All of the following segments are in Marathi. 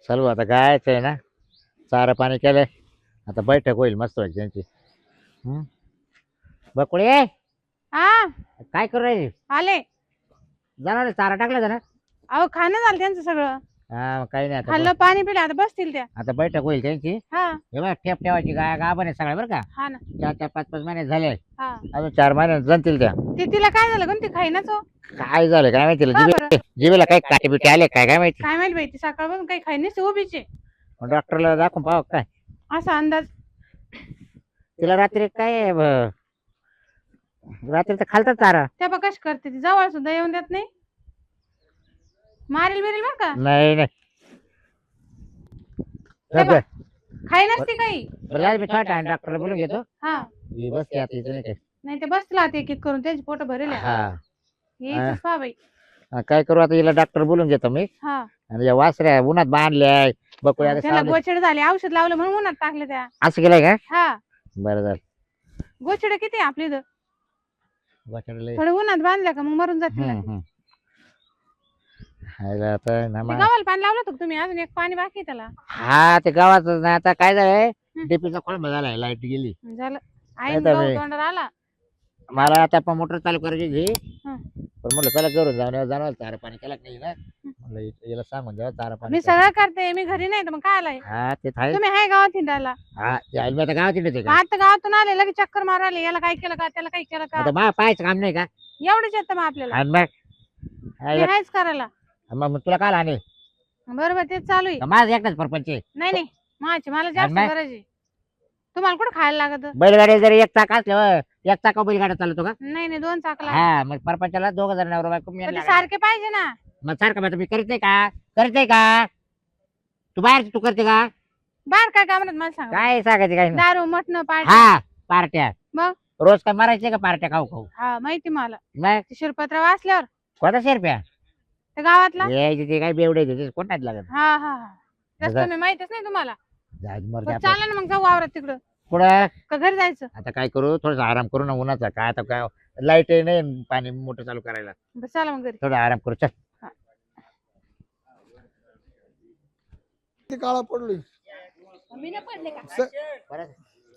चालू आता गायच आहे ना. चारा पाणी केलंय. आता बैठक होईल मस्त व्हायची त्यांची. हं? बकुळे हा काय करू राहिली? आले. जाणार चारा टाकला जरा. अहो खाणं झालं त्यांचं सगळं. हा मग काही नाही आता खाल्लं पाणी पिलं आता बसतील त्या. आता बैठक होईल त्यांची. हा हे बघ ठेप ठेवायची गाभण आहे सगळ्या बरं का. हा ना. 4-4 5-5 महिने झाले. हा अजून 4 महिने जणतील त्या. तिला काय झालं गं ती खाईनाच हो. काय झालं काय माहिती तिला? का बरं? जिभेला काही काटे बिटे आले काय माहिती. काय माहिती बाई ती सकाळपासून काही खाईनच उभीचे. मग डॉक्टरला दाखवून पाहू काय. असा अंदाज. तिला रात्री काय रात्री तर खालचा चारा. त्या बघ कशी करते ती जवळ सुद्धा येऊन देत नाही. मारेल बिरेल बर का. नाही नाही त्या बघ, खाईनाच ती काही. बरं मी थोडा टाइम डॉक्टरला बोलून घेतो. हा ही बस की आता इथं नाही काय. नाही ते बसला एक एक करून त्यांची पोट भरेल. हा येईच पहा बाई. काय करू आता हिला डॉक्टर बोलून घेतो मी. हा आणि या वासऱ्या उन्हात बांधल्या बकुळ्या त्याला गोचड झाले औषध लावलं म्हणून उन्हात टाकले त्या. असं केलंय का? हा बरं झालं. गोचड किती आहे आपली इथं. वाचडलंय. थोडं उन्हात बांधल्या का मग मरून जातील ना. हायला आता ना ते मा- गव्हाला पाणी लावलं होतं का तुम्ही अजून एक पाणी बाकी आहे त्याला. हा ते गावात नाही आता काय झालंय डीपीचा खोळंबा झालाय लाईट गेली. झालं आई नाही तर गहू मी- तोंडाला आला. मला आता पण मोटर चालू करायची होती. हं. पण म्हटलं चला करून जाणार चारा पाणी केला नाही ना. म्हणलं याला सांगून द्यावा चारा पाणी मी करा. सगळं करते मी घरी नाही तर मग काय आलाय. हा ते आहे. तुम्ही आहे गावात हिंडायला. हा यायला मी आता गावात येते मग का? आता गावातून आले लगेच चक्कर मारायला याला काय केलं का त्याला काय केलं का आता मा पाहायचं काम नाही का? एवढंच येतं मग आपल्याला. आणि मग मी आहेच करायला. मग तुला काल आणेल बरोबर तेच चालू आहे. माझं एकटाच परपंच आहे. नाही नाही माझी मला जास्त नाही. गरज आहे. तुम्हाला कुठं खायला लागत. बैलगाडी जर एक चाक असल्यावर एक चाका बैलगाडा चालवतो का? नाही नाही 2 चाकला. हा मग परपंचाला 2 जण नवरा बायको मी पण ते लागला. सारखे पाहिजे ना. मग सारखं मग मी करते का? करते का? तू बाहेर तू करते का? बाहेर काय काम मला सांगा. काय सांगायचं काय नाही. दारू मटण पार्टी. हा पार्ट्या मग रोज काय मारायचे का पार्ट्या खाऊ खाऊ? हा माहिती मला. मग ते शिरपत्र वाचल्यावर कोणता शेरप्या? त्या गावातला. ते काय बेवडे ते कोणाच लागत. हा हा हा जास्त बघा. तुम्ही माहितच नाही तुम्हाला. जायचं मरू दे बरं, आपलं. चालेल ना मग जाऊ वावरात तिकडं पुढं का घरी जायचं. आता काय करू थोडासा आराम करू ना उन्हाचा काय आता काय लाईट नाही पाणी मोटर चालू करायला. बरं चला मग घरी. थोडा आराम करू चल. ते काळा पडलोय. मी नाही पडले का.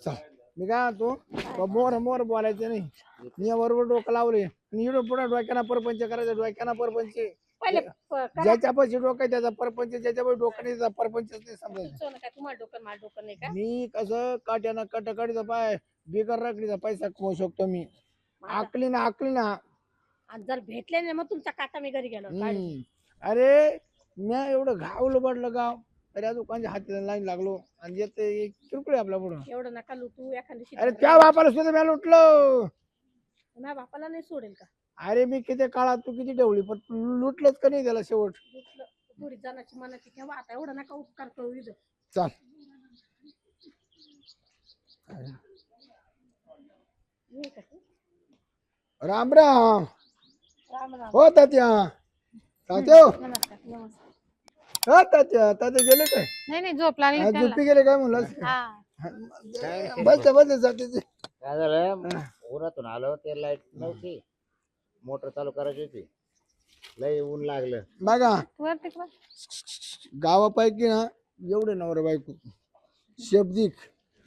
चल मी काय म्हणतो मोर मोर बोलायचं नाही. मी बरोबर डोकं लावले आणि पुढे डोक्याना परपंच करायचं डोक्याना परपंच. ज्याच्या पैसे डोकं आहे त्याचा परपंच ज्याच्या पैसे डोकं नाही त्याचा परपंचच नाही समजायचं. तुम्हाला डोकं माझं डोकं नाही का. मी कसं काट्याना कटकडीचा पाय बिगर राखलीचा पैसा कमवू शकतो मी. आकली ना जर भेटले नाही मग तुमचा काटा मी घरी गेलो. अरे मी एवढं घावलं पडलं गाव तरी दुकानच्या हातीला लाईन लागलो आणि येते किरकोळ आपल्या पुढं. एवढं नका लुटू एखादी. अरे त्या बापाला सुद्धा मी लुटलो. माझ्या बापाला नाही सोडेल का. अरे मी किती काळात तू किती ठेवली पण लुटलंच का नाही त्याला शेवट. पुरी जाण्याची मनाची ठेवा आता एवढं नका उपकार करू इथं. चल राम राम राम राम. हो तात्या तात्या नमस्कार नमस्कार. हो तात्या गेले काय नाही नाही झोप लागली आज त्याला. झोपी गेले काय म्हणलं हा बस जाते ते. काय झालं उन्हातून आलो ते लाईट नव्हती मोटर चालू करायची होती लय ऊन लागलं. बघा वर तिकडं. गावापैकी ना एवढे नवरा बायको शब्दिक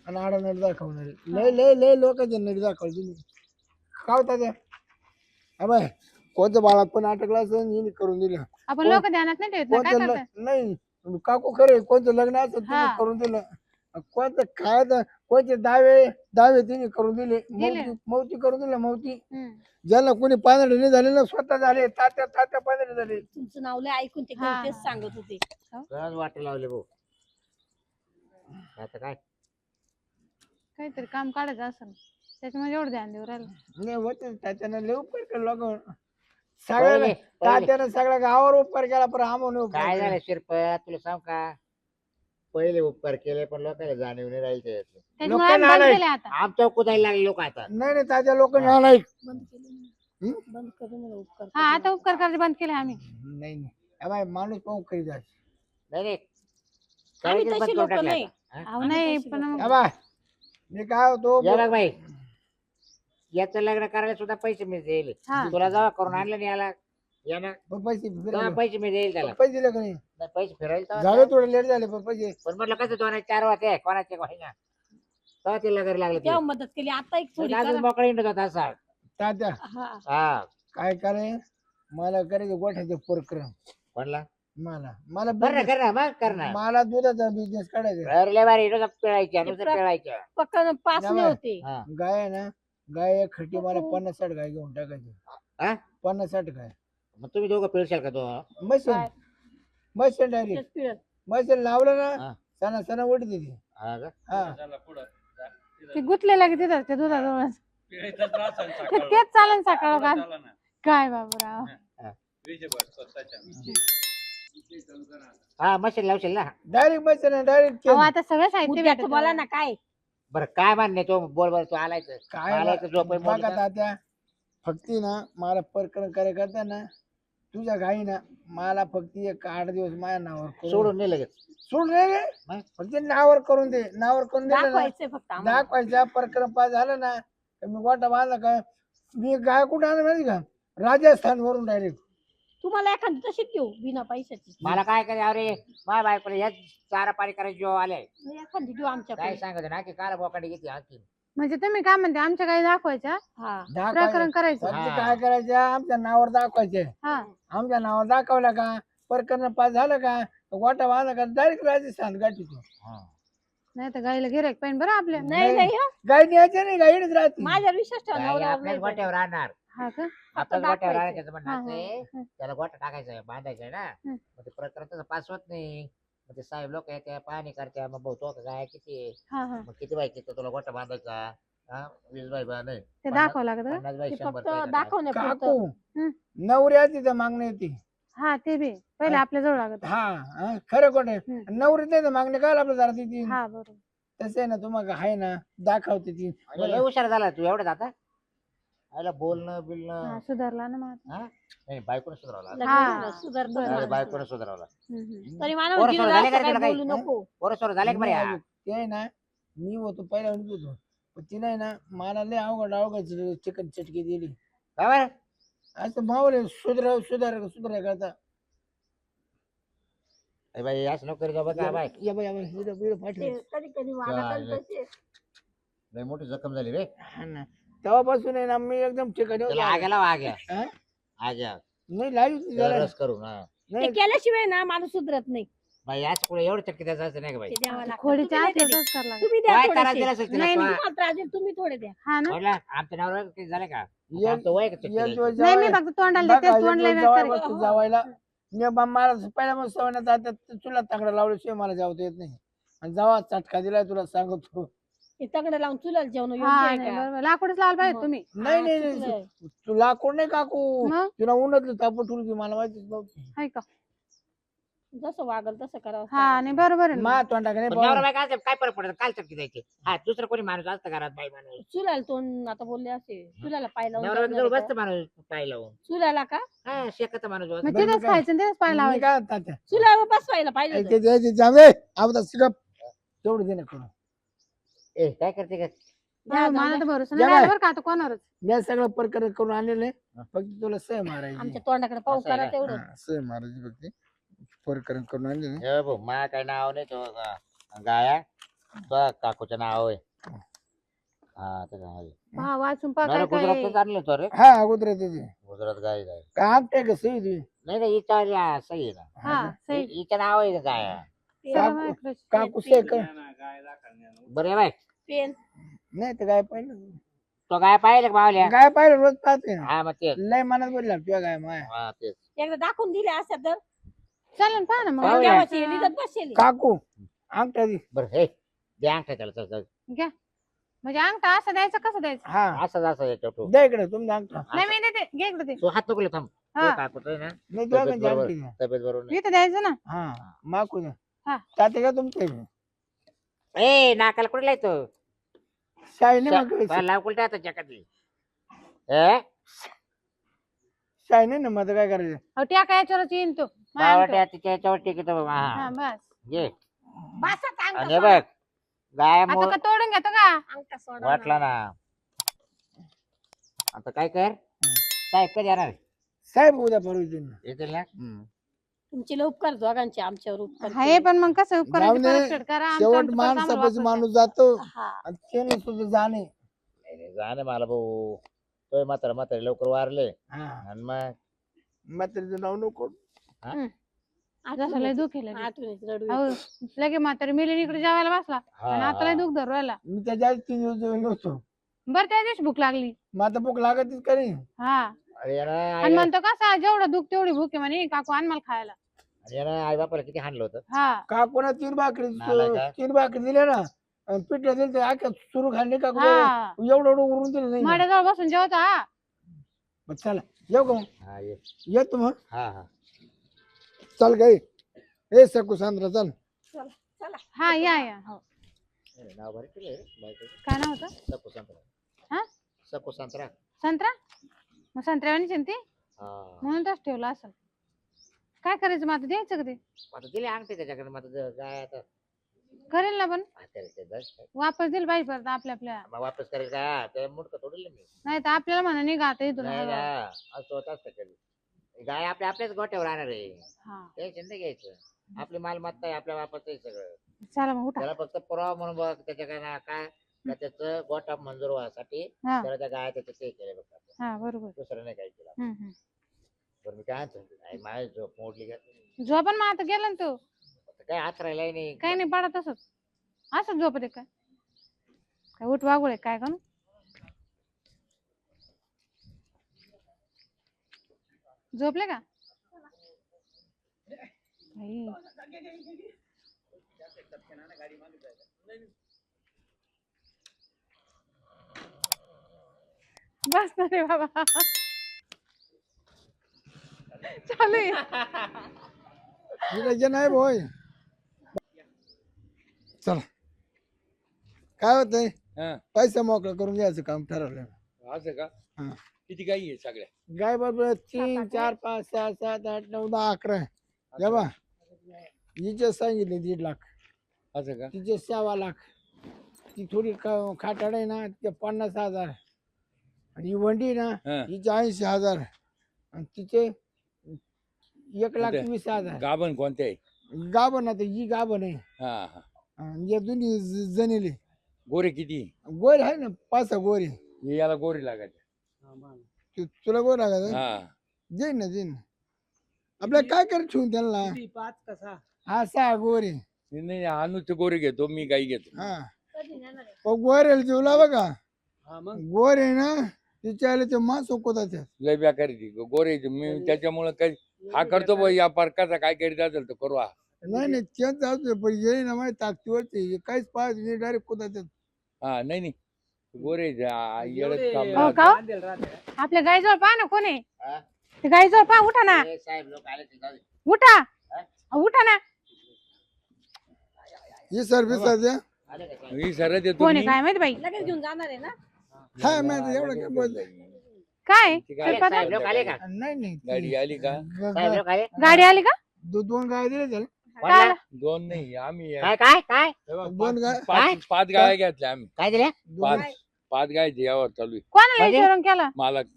आणि आडा नडी दाखवणारे लय लय लय लोकांच्या नडी दाखवली तुम्ही काय होता त्या अबाय कोणत्या बाळात पण अटकला असं हिने करून दिलं. आपण लोक ध्यानात नाही ठेवत ना काय कोणतं करतात. नाही काकू खरे कोणतं लग्न असं तुम्ही हा. करून दिलं. कोणतं काय कोणते दावे तिने करून दिले दिले. मौती करून दिलं मौती. हम्म. ज्याला कोणी पांढरे नाही झाले ना स्वतः झाले तात्या पांढरे झाले. तुमचं नाव लय ऐकून ते हा. तेच सांगत होते. सहज वाट लावले भाऊ. आता काय काहीतरी काम काढायचं असेल त्याच्यामुळे एवढं ध्यान देऊ राहिलं. नाही होत त्याच्यानं लय उपकार केला लोक सगळ्याला पहिले- तात्यानं सगळ्या गावावर उपकार केला पण आम्हाला उपकार काय केला. झालं शिरपत तुला सांग का पहिले उपकार केले पण लोकांना जाणीव नाही राहील त्याच्यातलं. त्याच्यामुळे आम्ही लोकांना बंद केले आता. आमच्या कुदायला लागले लोक आता. नाही तात्या लोक नाही बंद केलं बंद करून मला उपकार हा आता उपकार करायचे बंद केले आम्ही. नाही अबाय माणूस पाहून करीत जायचं. नाही नाही आम्ही काय तशी बंद करून लोकं टाकलं नाही. आता. हा? अहो नाही पण मग अबाय मी काय होतो या बघ बाई याचं लग्न करायला सुद्धा पैसे मी दिले हा. तुला जेव्हा करून आणलं नाही याला या ना पैसे फिरायला. पैसे मी देईल त्याला पैसे दिले का नाही नाही, पैसे फिरायला झालं थोडं लेट झाले पण पैसे पण म्हटलं कसं 2-4 वाजते कोणाचे ना तेव्हा तिला घरी लागलं तेव्हा मदत केली आता एक चोरी करा. मोकळा इंडत होता असा तात्या हा हा काय करे मला करायचं गोठ्याचे प्रकरण म्हणला मला कर ना मग कर ना मला दुधाचा बिझनेस काढायचा घरले बारी पिळायच्या नुसतं पिळायच्या पक्का पाच नाही नाही बाई. होते. हा. गाय आहे ना गाय एक खटी मला 50-60 गाय घेऊन टाकायची हा? 50-60 गाय मग तुम्ही दोघं पिळशाल का तो मशीन काय? मशीन डायरेक्ट तेच पिळत. मशीन लावलं हा. ना सणा सणा उडते ती हा का? हा ते गुतलेला की तिथं ते दुधाजवळच तेच चालन सकाळ का काय बाबूराव. हा मशीन लावशील ना डायरेक्ट मशीन डायरेक्ट अहो आता सगळं साहित्य उद्याचं भेटतं. बोला ना काय बरं काय मान्य तो बोल बरं तू आलायचं काय आलायचं झोप बघा तात्या फक्त ना मला प्रकरण करे करता ना तुझ्या गाई ना मला फक्त 8 दिवस माझ्या नावावर करून- सोडून नाही लगेच सोड रे रे. मग? फक्त नावावर करून दे नावावर करून दे दाखवायचंय फक्त आम्हाला. दाखवायच्या प्रकरण पास झालं ना तर मी गोटा बांधला का मी गाय कुठे आणलं माहिती का राजस्थान वरून डायरेक्ट तुम्हाला एखादी तशीच देऊ बिना पैशाची. मला काय करे अरे माझ्या बायकोला हेच चारा पाणी करायचे जेव्हा आले एखादी देऊ काय आमच्याकडे. सांगत ना की काल बोकाडी घेते आणखी म्हणजे तुम्ही काय म्हणते आमच्या काही दाखवायच्या हा प्रकरण करायचं. फक्त काय करायचं आमच्या नावावर दाखवायचे हा आमच्या नावावर दाखवलं का प्रकरण पास झालं का गोटा बांधला का डायरेक्ट राजस्थान गाठी तू नाही तर गाईला गिरायक पाहिजे बरं आपल्या. नाही नाही हं. गाय न्यायची नाही गाईडच राहते माझ्यावर विश्वास ठेवा आपल्याच नवऱ्यावर नाही गोट्यावर राहणार हा का आपल्याच दाखवायचं. गोट्यावर राहणार त्याचं म्हणणं हा, असं आहे, हा. त्याला गोटा टाकायचा आहे बांधायचा आहे ना हं. मग ते प्रकरण तसं पास होत नाही मग ते साहेब लोक येते पाहणी करते मग भाऊ तो काय किती आहे? हा हा मग किती बाई किती तुला गोटा बांधायचा हा 20 बाई बा नाही ते दाखवावं लागत का? 50 बाई ते 100 फक्त बाई दाखवण्यापुरतं. काकू हं. नवऱ्याची तर मागणी येते हा ते बी पहिले आपल्या जवळ लागत. हा खरं कोण हं. नवरी नाही तर मागणी काय आपल्या जरा ती हा बरोबर. तसं आहे ना तुम्हाला आहे ना दाखवते ती लय हुशार झाला तू एवढंच आता आयला बोलणं बिलणं हा सुधारला ना मग आता. हा नाही बायकोने सुधारवला लग्न हा. झालं, सुधारतं बरं. माणूस. बायकोने सुधारवला तरी मला पोरं जिरं सोरं झाले असं का काय तुला काही? बोलू नको. पोरं झाले का बरे नाही, ते आहे ना मी होतो पहिला होतो पण ती नाही ना मला लय अवघड चिकन चटकी दिली काय बरं असं मावले सुधार करता ए बाई असं नको करीत जाऊ बघ का बाय या बाई, या बाई, व्हिडिओ पाठव. ते कधी कधी वागतात काय तसे. लय मोठी जखम झाली रे हा ना तेव्हापासून आहे ना मी एकदम ठिकाणी त्याला आग्याला आग्या हा? आग्या नाही लाईव्ह त्याला रस करून हा ते नाही केल्याशिवाय ना माणूस सुधरत नाही. बाई आज पुढे एवढं चटकी द्यायचं असं नाही का बाई ते द्यावं लागतं. खोडीच्या तुम्ही नाही आतच करावं लागत. तुम्ही द्या काय त्रास थोडेसे. दिला असेल तिला नाही, तो? तुम्हाला त्रास देईल, तुम्ही थोडे द्या. हा ना म्हटलं आमच्या नावावर किती झाले का एक- आमचं वय का चटकी एक द्यायचं? दिवस नाही मी जावई- फक्त तोंडाला बघा, देते एक तोंड दिवस लय जावई बेकार आहे. बसतो जावायला मला पहिल्या मग सवय जातात तुला तांगडा लावल्याशिवाय मला जावता येत नाही आणि जावा चटका दिलाय तुला सांगतो हे तगडं लावून चुलाला जेवण योग्य हा आहे नाही का? बरोबर लाकूडच लावायला पाहिजे मग. तुम्ही. नाही हा, नाही चुकलंय. नाही तुला कोण नाही काकू मग तुला उन्हातलं तापट ठेवली मला माहितीच नव्हती हाय का जसं वागल तसं करावं. हा नाही बरोबर आहे ना. मा तोंडाकडे पण नवरा बायको असं काय फरक पडत काल चटकी द्यायची हा दुसरं कोणी माणूस असतं घरात बाई माणूस चुलाला तोंड आता बोलले असे चुलाला पाय लावून नवरा जगणार जवळ आहे बसतं माणूस पाय लावून का? चुलाला का हा शेकत माणूस बसतं. मग बरं, तिथेच काय? खायचं आणि तिथेच पाय मी लावायचं. काय तात्या चुलावर बसवायला पाहिजे होतं. ते द्यायचे जावे आवडा सिरप तेवढं दे ना करून ए काय करते का द्या, हो, जाऊ मला द्या. तर भरोसा द्या नाही राहिला बाय. बरं का आता कोणावरच. मी सगळं प्रकरण करून आणलेले फक्त तुला सह मारायची आमच्या तोंडाकडे पाहू असं आहे करा का? तेवढं. हा, सह मारायची फक्त प्रकरण करून आणलेले हे भाऊ मा काय नाव नाही तो गाया तो काकूचं नाव आहे हा त्याचं नाव आहे. हा वाचून पहा नवरा काय काय गुजरातच आणलं तो रे हा अगोदर त्याचे गुजरात गाय गाय काय आपटे का सही तुझी नाही नाही हिच्या सही आहे ना हा सही हिचं नाव आहे गाया सगळं माहिती. काकू सही कर बरं बाय पेन नाही तर काय पाहिलं तो गाय पाहिलं का मावल्या गाय पाहिलं रोज पाहते ना हा मग तेच लय मनात बोलला तुझ्या गाय माय हा तेच एकदा दाखवून दिले असत्या तर चालेल पहा ना मग. पाहूया. देवाची लिहित बसेल. काकू अंगठा दे बरं हे द्या अंगठा त्याला चल, चल. घ्या म्हणजे अंगठा असं द्यायचं कसं द्यायचं. हा असं असं याच्यावर ठेव. द्या इकडे तुमचा अंगठा नाही मी देते घे इकडे ते. तू हात नको थांब हा. काकूचं आहे ना नाही तुझ्या तब्येत अंगठी बरोबर द्या. तब्येत बरोबर नाही. इथं द्यायचं ना. हा माकू द्या हा. ताते का तुमचे ए नाकाला कुठला येतो शाही नाही मग लाव कुलटा आता जगातली ए शाही नाही ना मग आता काय करायचं अहो टाका याच्यावरच येईन तो. माझ्या बावट्या अंगठ्यावर. तिच्या याच्यावर टिकतो बाबा हा हा बस ये बसा चांगलं आणि हे बघ गाय आता का तोडून घेतो का. अंगठा सोडा वाटला ना आता काय कर साहेब कधी येणार साहेब उद्या परवा येतील ना. येतील ना तुमचे लय उपकार दोघांचे आमच्यावर उपकार हाय पण मग कसं जाऊ उपकरणाची दे. परतफेड करा आमचं शेवट आमचं परत आम्हाला माणसापाशी वापस माणूस जातो केले. हा आणि त्याने सुद्धा जाणे. नाही, नाही, जा ना मला भाऊ तो म्हातारे लवकर वारले हा आणि मग म्हातारीचं नाव नको. द्या. जसं लय दुःख आहे लगे. आठवणीत रडू अहो, येतं. लगे म्हातारी मिली इकडे जेवायला बसला आणि आता लय दुःख धरू राहिला. मी त्याच्या आधी 3 दिवस जेवण नव्हतो. बरं त्या दिवशी भूक लागली. मग आता भूक लागतच का नाही. हा अरे याला आणि म्हणतो कसं जेवढं दुःख तेवढी भूक आहे म्हणे काकू आण मला खायला. आई बापाला किती हाणलं होतं हा का कोणा 3 भाकरी नालायक का? 3 भाकरी दिल्या ना आणि पिठलं दिलं तर आख्या सुरू खाल्ली का हा एवढं उरून दिलं नाही ना. माड्याजवळ बसून जेवतो. हा मग चला येऊ का मग? हा ये येतो मग. हा हा चल गाई ए सकू सांद्रा चल. चला हा या हो. अरे, नाव भारी केलंय रे बायकोचं. काय नाव होतं? सकू संत्रा हा सकू संत्रा संत्रा. मग संत्र्यावानी चिंती हा म्हणून तोच ठेवला असेल. काय करायचं मग आता द्यायचं का ते? आता दिले अंगठी त्याच्याकडे मग आता काय आता करेल ना पण म्हातारे ते जास्त. वापस दिल पाहिजे परत आपल्या मग वापस करेल का ते मुडकं तोडलं मी नाही तर आपल्याला म्हणा नाही गाता इथून. नाही ना असं होत असतं कधी गाय आपल्याच गोट्यावर राहणार आहे हा टेन्शन नाही घ्यायचं आपली मालमत्ता आहे आपल्या बापाचं आहे सगळं चला मग उठा. त्याला फक्त पुरावा म्हणून बघ त्याच्या काय त्याचं गोटा मंजूर व्हायसाठी हा त्याला त्या गाय त्याचं ते केलं बघ आपण. हा बरोबर. दुसरं नाही काही केलं हम्म. बरं मी काय म्हणतो माझी झोप मोडली का झोपण मग आता गेला ना तो. आता काय हात राहिलाय नाही काही नाही पडत असत असं झोपत काय काय उठ वागुळे काय करू. झोपले का बाई? बस ना रे बाबा चालू आहे. जे नाही बोय चला काय होतंय हा पैसा मोकळा करून घ्यायचं काम ठरवलं. असं का हा. किती गाई आहे सगळ्या गाय बरोबर 3 4 5 6 7 8 9 10 11 या बा हिचे सांगितले 1.5 लाख असं का तिचे 6 लाख ती थोडी खाटाड आहे ना तिचे 50,000 आणि ही वंडी ना हा. हिचे 80,000 आणि तिचे 1,20,000 गाभण कोणते आहे गाभण आता ही गाभण आहे हा हा आणि या दोन्ही जणेले गोरे किती गोर आहे ना 5 गोरे हे याला गोरे लागायचे तुला गोर लागायचं हा देईन ना देईन ना आपल्याला काय कर ठेवून त्यांना हा 6 गोरे नाही अनुचे गोरे घेतो मी गाई घेतो हा गोरेला जेवला बघा गोरे ना तिच्या आले ते मांस उकवतात लय बेकारी ती गोरे मी त्याच्यामुळे काही हा करतो बा या पार्काचा काय करीत असेल तर करू हा नाही नाही तेच जाऊ पण ये ना माझ्या ताकदीवरती काहीच पाहत डायरेक्ट कुदातात. हा नाही नाही गोरे येडत हो काम का हो? आपल्या गाईजवळ पहा ना कोण आहे हा? ते गाईजवळ पहा. उठा ना ए, साहेब लोक आले ते जाऊ दे. उठा अहो, उठा ना. ही सर्व्हिस द्या आले का साहेब? ही सरळ देतो कोण मी आहे काय माहिती बाई. लगेच घेऊन जाणार आहे ना. हा माहिती एवढं काय बोलतोय काय ती काही गाडी- पता? साहेब लोक आले का नाही नाही गाडी आली का साहेब लोक आले गाडी आली का? 2 गाय दिले त्याला कोणाला? दोन नाही आम्ही काय काय काय दोन गाय पाच गाय घेतल्या आम्ही काय दिले पाच पाच गायचे यावर चालू आहे कोणाला म्हणजे? विचारून केला?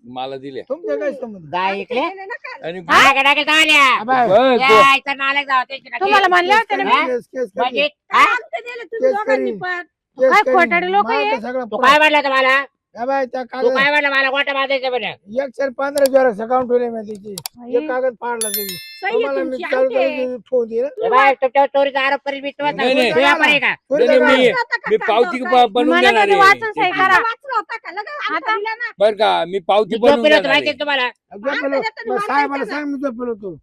मला दिल्या तुमच्या काय संबंध गाय इकडे गेले ना का? आणि काय काय चालल्या अबे, बस, यायचं नालायक जावं त्याची का? तुम्हाला म्हणले होते ना मी. हा? केस म्हणजे काय हा? आमचं नेलं तुम्ही तेच दोघांनी करीन. पण. काय खोटारडे लोक माझं आहे? सगळं तू काय म्हणला तुम्हाला या बाय त्या तू कागद काय म्हणला मला गोटा बांधायचं म्हणे 115 ज्वारा अकाउंट ठेवले मी तिची बाई. एक कागद फाडला तुम्ही सही आहे तुम्हाला मी तुमची, चालू अंगठी आहे. करायची ठेवून दिलं ए बाय, तुमच्यावर चोरीचा आरोप करील मी तुम्हाला नाही, नाही. तू व्यापारी आहे का नाही, नाही, मी वाचलं होतं का मी कागदावर पावती काय? बनवून मला देणार कधी वाचून सही आहे करा. वाचलं होतं का? लगेच अंगठा आता? दिला ना. बर का मी पावती मी बनवून झोपेल होतो देणार माहिती आहे. आहे तुम्हाला झोपेलो. मग साहेबाला सांग मी झोपेलो होतो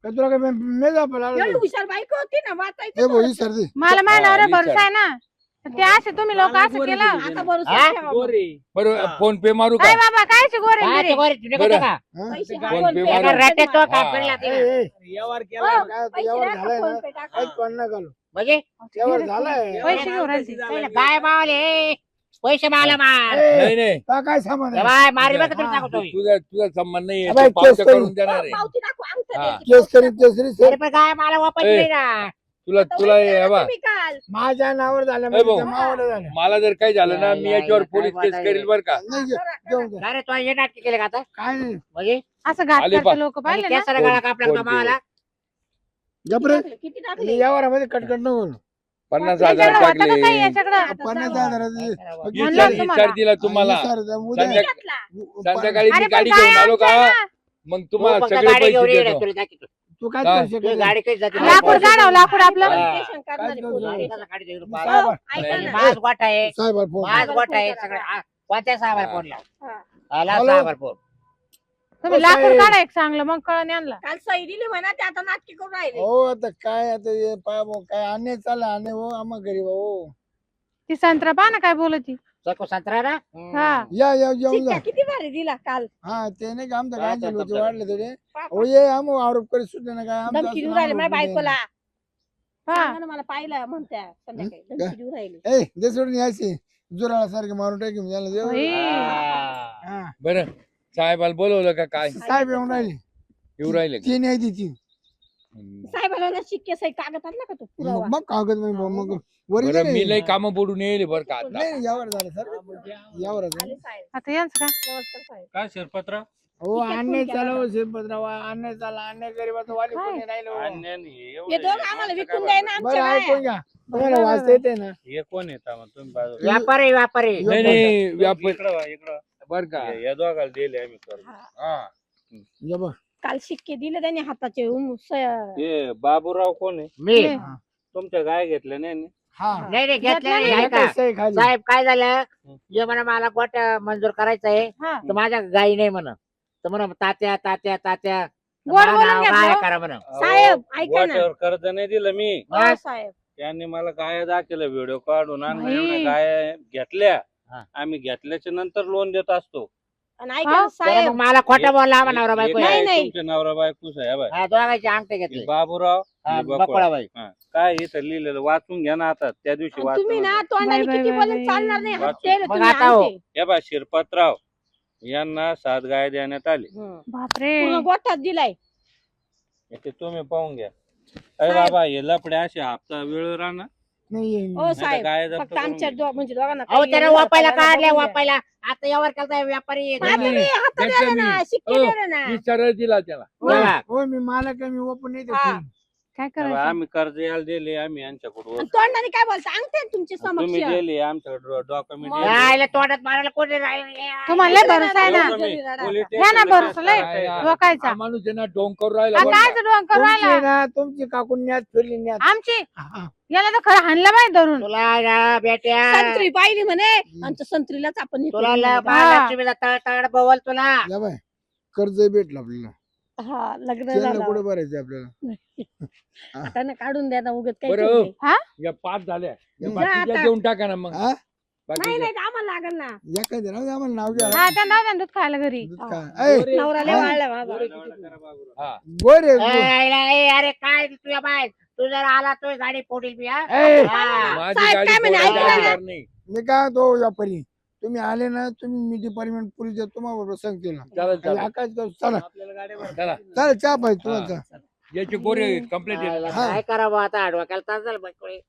का तुला काय मी झोपेला एवढी आलो हुशार बायको होती ना वाचायचं हे तर. भाई सर्दी मला मानावर हा, भरोसा आहे ना. ते असे तुम्ही लोक असं केलं. आता भरोसा हा? ठेवा. बरं फोन पे मारू का काय बाबा कायचे गोरे काय बिरे? ते गोरे तुझे बरं. कसं का पैसे फोन हा, पे फोन पे मारू. एका टाका. रट्ट्यात तो काम हा. करेल ए, आपल्याला. ए, हो, काय पैसे यावर टाका, झालाय फोन ना पे टाका. काहीच पण नाही घालू म्हणजे यावर झालाय पैसे घेऊन राहिले. काय मावले पैसे मावला मार ए, नाही नाही का काय सामान ए आहे? बाय मारी बघा तुम्ही हा. सांगतो मी. तुझा संबंध नाही अबे, आहे पावत्या केस करीन. करून देणार आहे पावती टाकू, अंगठा हा. द्यायची. केस करीत केसरी अरे पण काय मला वापस ए. नाही ना तुला आता तुला वैताग हे बा, तुम्ही काल माझ्या नावावर झालं ए म्हणजे भाऊ. त्या मावाला झालं मला जर काही झालं ना मी याच्यावर पोलीस केस करेल बर का. नाही घेऊन जा. अरे तो हे नाटक केले का आता काय नाही म्हणजे असं घात आले करते पा. लोक म्हणजे पाहिले ना केसाला गळा कापला का कोण ते? मावाला जबरे किती टाकले यावरामध्ये कटकट नको 50,000 याच्याकडे होतं का टाकले. काही याच्याकडं 50,000 म्हणलं विचार तुम्हाला. दिला तुम्हाला उद्या संध्याकाळी अरे मी पण गाडी काय घेऊन आलो आमचं का आहे ना? मग तू तुम्हाला फक्त सगळे गाडी घेऊन पैसे ये देतो. तुला दाखवतो. तू काय हा. करू तू शकत गाडी काही जाते लाकूड काढावं लाकूड आपलं हा. साहेब, माझ गोट आहे साहेब फोन माझ गोट आहे सगळं हा. कोणत्या साहेबाला हा. फोन लाव हा. आला हॅलो? साहेबाला फोन तुम्ही ओ, लाकूड साहेब. काढा एक चांगलं मग कळण आणला काल सही दिली म्हणा ते आता नाटकी करून राहिले हो आता काय आता हे पाय भाऊ, काय आणणे चालला आणणे हो आम्हा गरीब हो ती संत्रा पहा ना काय बोलती सको संत्रा ना हा या या येऊन जा शिक्का किती भारी दिला काल हा ते नाही का आमच्या हा, गायचे लोक चालतं. वाढले थोडे पापा. हो ये आम आरोप करीत सुद्धा ना काय आमचं धमकी देऊ असं राहिले आरोप माझ्या नाही. बायकोला हा सांगा ना मला पाहिलं म्हणत्या संध्याकाळी धमकी देऊ राहिले ए दे सोडून यायची जुराळा सारखे मारून टाकी झालं देऊ बाई. हा. बरं साहेबाला बोलवलं का काय साहेब येऊन राहिले येऊ राहिले का? ती नाही ती ती साहेबाला ना शिक्के सही कागद आणला का तो पुरावा मग कागद मग बरं original मी आहे. लय काम बोडून येईल बरं का आता नाही यावर झालं सर यावर झालं. आले साहेब आता यांचं का नमस्कार साहेब काय शिरपत्र हो ठीक आहे, आणणे फोन केला चालव शिरपतराव आणणे चाला आणणे गरीबाचं वाली काय? कोणी राहिलो हे दोघं आम्हाला विकून द्याय ना बरं आमच्या ऐकून बाया. घ्या तुम्हाला वाचता येते ना हे कोण येत तुम्ही बाजूला व्यापारी व्यापारी नाही नाही व्यापार इकडं वा, इकडं बर का या दोघाला दिले आम्ही करून हा. हा या बघ. काल शिक्के दिले त्यांनी हाताचे हे बाबूराव कोण आहे मी हे. तुमच्या गाय घेतल्या नाही ना? हा नाही नाही घेतलं घेतलं नाही नाही. ऐका. सही खाली साहेब काय झालं जे म्हणा मला गोट मंजूर करायचं आहे हा तर माझ्या गाई नाही म्हणा तर म्हणा तात्या तात्या तात्या गोड बोलून नाव घेतलं गाय हो. करा म्हणा साहेब ऐका ना वाट्यावर कर्ज नाही दिलं मी हो, साहेब त्यांनी मला गाय दाखवलं व्हिडिओ काढून आणि बाई. एवढ्या गाय घेतल्या हा. आम्ही घेतल्याच्या नंतर लोन देत असतो आणि ऐका हा? ना तर साहेब मग मला खोटं बोलला म्हणा नवरा बायको हे आहे. काय नाही. तुमचे नवरा बायकोच आहे बाय हा, दोघांचे अंगठे घेतले बाबूराव हा, हे बकुळा. बकुळाबाई. हा. काय इथं लिहिलेलं वाचून घ्या ना आता त्या दिवशी आणि तुम्ही ना वाचून तोंडाने बाई, किती बाई, बोलत बाई. चालणार नाही वाचून. हत्यारे मग तुम्ही आता हो. आणते. हे बा शिरपतराव यांना 7 गाय देण्यात आली हं. बापरे पूर्ण गोठात दिलाय ते तुम्ही पाहून घ्या अरे बाबा हे लपडे असे हप्ता वेळ राहणार नाही हो साहेब गाय जप्त फक्त करून आमच्या घे. म्हणजे दोघांना अहो काही त्याने नाही वापायला झालं, काढल्या बघून घ्या. वापायला आता यावर केलता व्यापारी मग तुम्ही हातात घेतलं द्या ना मी. शिक्के हो. द्या ना मी सरळ दिला त्याला हो, बघा. हो मी मला काय मी ओपन नाही हा. देत काय हे बा, करायचं आम्ही कर्ज यायला दिले आम्ही यांच्याकडून आणि तोंडाने काय बोलता अंगठे तुमचे तुम्ही समक्ष दिले आमच्याकडे डॉक्युमेंट मग. यायला तोंडात मारायला कोणी राहिले तुम्हाला लय भरोसा आहे ना घ्या ना भरोसा लय काय यार, डोकायचा हा माणूस आहे ना डोंकर राहिला हा, बरं काय का. डोंग करू तुमची राहिला ना तुमची काकून न्यात फिरली न्यात आमची हा. याला तर खरं हाणलं माहिती धरून तुला ना बेट्या संत्री पाहिली म्हणे आणि त्या संत्रीलाच आपण हे तुला करून ला- दिलं. महालक्ष्मीचा तळ बवल तुला या बाय कर्ज भेटलं आपल्याला हा लग्न त्यांना कुठे झालं भरायचं आपल्याला आता ना काढून द्या ना उगत काही बरं, ठेवू नये. या 5 झाल्या या जा बाकीच्या आता. देऊन टाका ना मग हा बाकीच्या. नाही नाही आम्हाला लागल ना या काय दे ना आम्हाला नाव घ्या हा त्या नाव दूध खायला घरी दूध काय ए, नवरा लय हा. वाळला बाबा हा. गोर आहे, ए, गोर. ए, अरे काय तुझ्या बाय तू जर आला तो गाडी फोडील मी हा? ए, हा. माझी साहेब, गाडी काय म्हणे, फोडायला ऐकलं ना? तयार नाही. मी काय तो व्यापारी तुम्ही आले ना तुम्ही मी डिपार्टमेंट पोलीस देतो तुम्हाला सांगते ना चालेल चालेल आकाश जाऊ, चला चला चला चहा पाहिजे तुम्हाला हा. चहा. याची गोरे कंप्लेंट आयला हा. काय करावं आता अडवाक्याला तास झालं बायकोळे.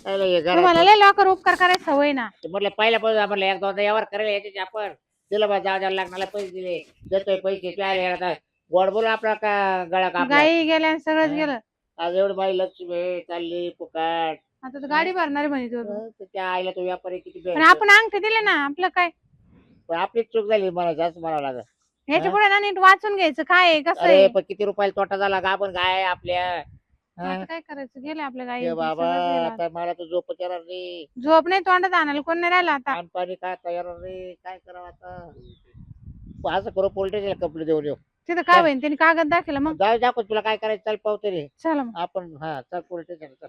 आयला हे घरात. तुम्हाला लय लवकर उपकार करायची सवय ना म्हटलं पहिल्यापासून म्हटलं एक दोनदा यावर करेल याच्याची आपण दिलं बा जाऊ द्यायला लागणार पैसे दिले देतोय पैसे तू आले आता गोड बोल आपला का गळा कापला गाई गेल्या आणि सगळंच गेलं आज एवढी बाई लक्ष्मी आहे, चालली फुकाट आता तर गाडी भरणार म्हणे तो तर त्या आईला तो व्यापारी किती पण द्यायचा? आपण अंगठे दिले ना आपलं काय पण आपलीच चूक झाली म्हणायचं असं म्हणावं लागत ह्याच्या पुढे ना नीट वाचून घ्यायचं काय आहे कसं अरे आहे पण किती रुपयाला तोटा झाला का आपण गाय आपल्या हा? आता काय करायचं गेले आपल्या गाई ए बाबा आता मला तर झोप येणार रे झोप नाही तोंडात आणायला कोण नाही राहिला आता पाणी काय तयार रे काय करावं आता असं करू पोल्ट्रीला कपडे देऊन येऊ तिथं काय होईल त्यांनी कागद दाखवला मग जाऊ दाखव तुला काय करायचं चल पाहू तरी चला मग आपण हा चल पोल्ट्री चल